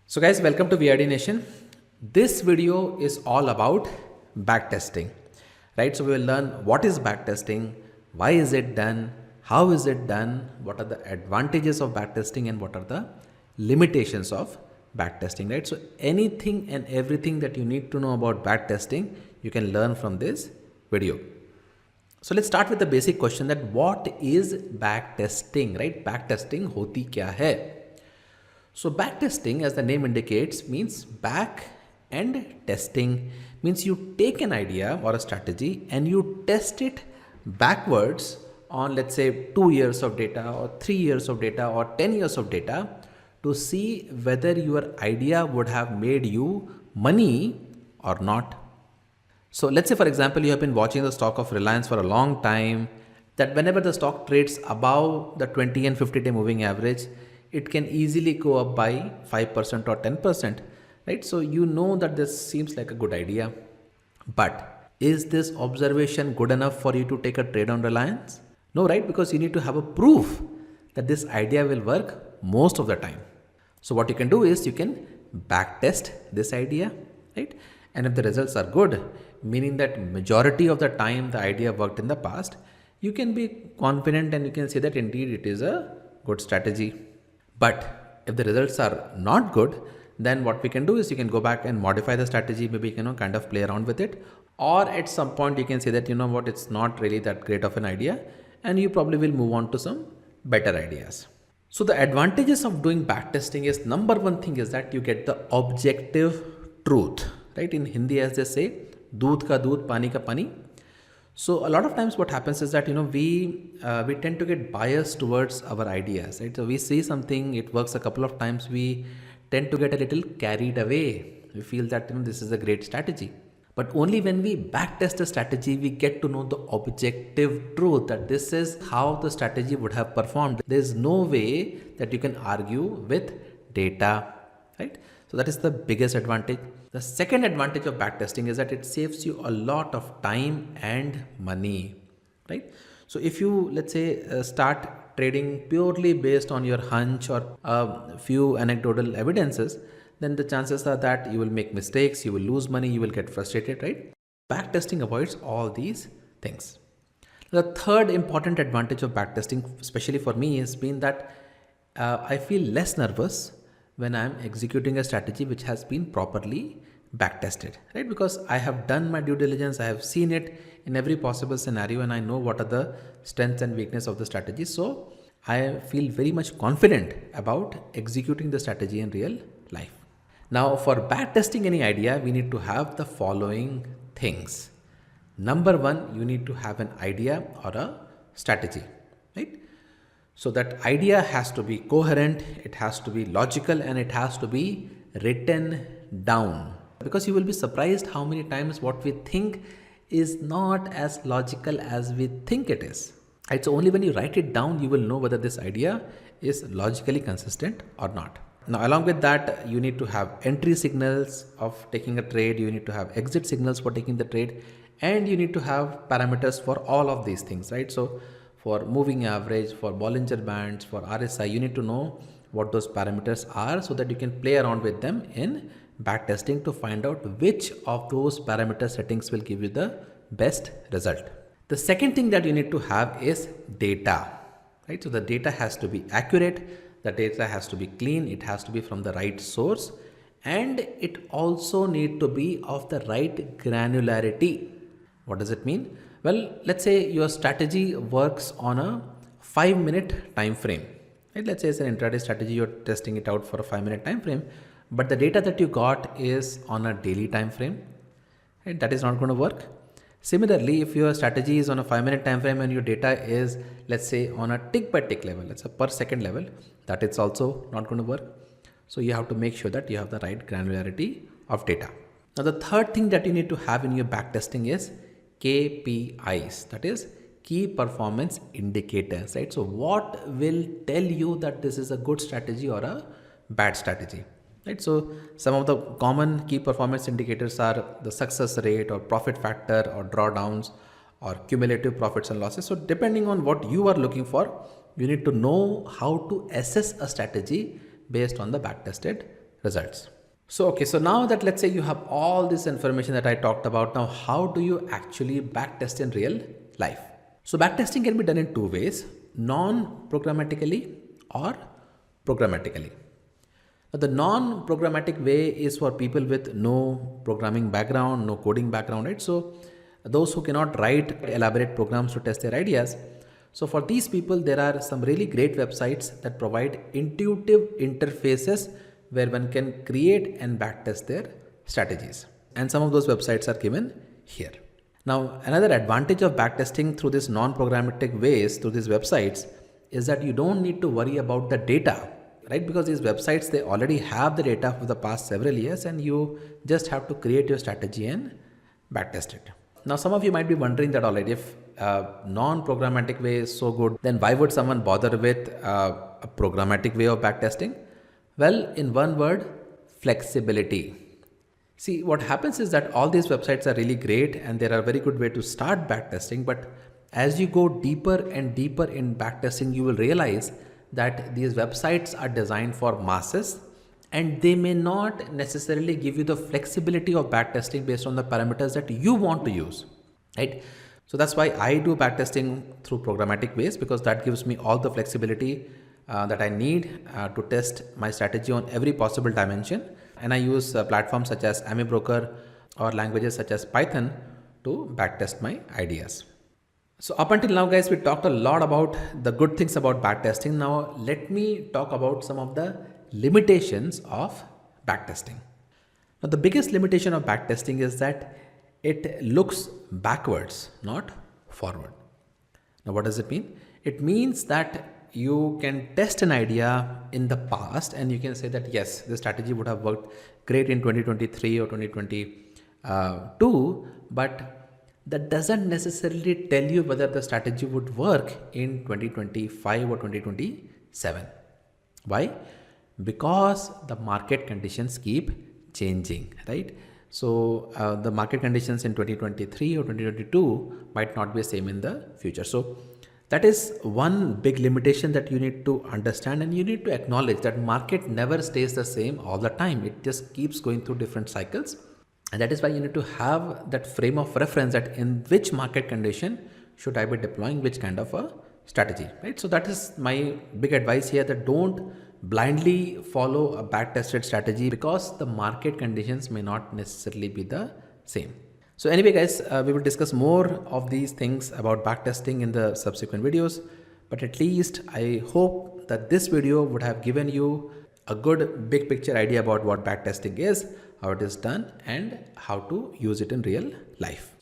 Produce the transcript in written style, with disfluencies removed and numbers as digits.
So guys, welcome to VRDNation. This video is all about backtesting, right? So we will learn what is backtesting, why is it done, how is it done, what are the advantages of backtesting and what are the limitations of backtesting, right? So anything and everything that you need to know about backtesting, you can learn from this video. So let's start with the basic question that what is backtesting, right? Backtesting hoti kya hai? So backtesting, as the name indicates, means back and testing, means you take an idea or a strategy and you test it backwards on, let's say, 2 years of data or 3 years of data or 10 years of data to see whether your idea would have made you money or not. So let's say, for example, you have been watching the stock of Reliance for a long time, that whenever the stock trades above the 20 and 50-day moving average, it can easily go up by 5% or 10%, right? So you know that this seems like a good idea. But is this observation good enough for you to take a trade on Reliance? No, right? Because you need to have a proof that this idea will work most of the time. So what you can do is you can backtest this idea, right? And if the results are good, meaning that majority of the time the idea worked in the past, you can be confident and you can say that indeed it is a good strategy. But if the results are not good, then what we can do is you can go back and modify the strategy, maybe kind of play around with it. Or at some point you can say that, what, it's not really that great of an idea and you probably will move on to some better ideas. So the advantages of doing backtesting is, number one thing is that you get the objective truth, right? In Hindi, as they say, doodh ka doodh, pani ka pani. So a lot of times what happens is that, we tend to get biased towards our ideas, right? So we see something, it works a couple of times, we tend to get a little carried away. We feel that, this is a great strategy. But only when we backtest a strategy, we get to know the objective truth that this is how the strategy would have performed. There's no way that you can argue with data, right? So that is the biggest advantage. The second advantage of backtesting is that it saves you a lot of time and money, right? So if you, let's say, start trading purely based on your hunch or a few anecdotal evidences, then the chances are that you will make mistakes, you will lose money, you will get frustrated, right? Backtesting avoids all these things. The third important advantage of backtesting, especially for me, has been that I feel less nervous when I'm executing a strategy which has been properly backtested, right? Because I have done my due diligence, I have seen it in every possible scenario and I know what are the strengths and weaknesses of the strategy. So I feel very much confident about executing the strategy in real life. Now for backtesting any idea, we need to have the following things. Number one, you need to have an idea or a strategy, right? So that idea has to be coherent, it has to be logical, and it has to be written down. Because you will be surprised how many times what we think is not as logical as we think it is. Right? So only when you write it down, you will know whether this idea is logically consistent or not. Now, along with that, you need to have entry signals of taking a trade, you need to have exit signals for taking the trade, and you need to have parameters for all of these things, right? So for moving average, for Bollinger Bands, for RSI, you need to know what those parameters are so that you can play around with them in backtesting to find out which of those parameter settings will give you the best result. The second thing that you need to have is data, right? So the data has to be accurate, the data has to be clean, it has to be from the right source, and it also need to be of the right granularity. What does it mean? Well, let's say your strategy works on a 5-minute time frame. Right? Let's say it's an intraday strategy, you're testing it out for a 5-minute time frame, but the data that you got is on a daily time frame. Right? That is not going to work. Similarly, if your strategy is on a 5-minute time frame and your data is, let's say, on a tick by tick level, let's say per second level, that is also not going to work. So you have to make sure that you have the right granularity of data. Now, the third thing that you need to have in your backtesting is KPIs, that is key performance indicators, right? So what will tell you that this is a good strategy or a bad strategy, right? So some of the common key performance indicators are the success rate or profit factor or drawdowns or cumulative profits and losses. So depending on what you are looking for, you need to know how to assess a strategy based on the backtested results. So now that let's say you have all this information that I talked about, now how do you actually backtest in real life? So backtesting can be done in two ways, non-programmatically or programmatically. Now, the non-programmatic way is for people with no programming background, no coding background, right? So those who cannot write elaborate programs to test their ideas. So for these people, there are some really great websites that provide intuitive interfaces where one can create and backtest their strategies. And some of those websites are given here. Now, another advantage of backtesting through this non-programmatic ways, through these websites, is that you don't need to worry about the data, right? Because these websites, they already have the data for the past several years and you just have to create your strategy and backtest it. Now, some of you might be wondering that already, if non-programmatic way is so good, then why would someone bother with a programmatic way of backtesting? Well, in one word, flexibility. See, what happens is that all these websites are really great and they are a very good way to start backtesting. But as you go deeper and deeper in backtesting, you will realize that these websites are designed for masses and they may not necessarily give you the flexibility of backtesting based on the parameters that you want to use, right? So that's why I do backtesting through programmatic ways, because that gives me all the flexibility that I need to test my strategy on every possible dimension. And I use platforms such as AmiBroker or languages such as Python to backtest my ideas. So up until now, guys, we talked a lot about the good things about backtesting. Now let me talk about some of the limitations of backtesting. Now the biggest limitation of backtesting is that it looks backwards, not forward. Now what does it mean? It means that you can test an idea in the past and you can say that yes, the strategy would have worked great in 2023 or 2022, but that doesn't necessarily tell you whether the strategy would work in 2025 or 2027. Why? Because the market conditions keep changing, right? So the market conditions in 2023 or 2022 might not be the same in the future. So that is one big limitation that you need to understand, and you need to acknowledge that market never stays the same all the time. It just keeps going through different cycles. And that is why you need to have that frame of reference, that in which market condition should I be deploying which kind of a strategy, right? So that is my big advice here, that don't blindly follow a backtested strategy because the market conditions may not necessarily be the same. So anyway, guys, we will discuss more of these things about backtesting in the subsequent videos. But at least I hope that this video would have given you a good big picture idea about what backtesting is, how it is done, and how to use it in real life.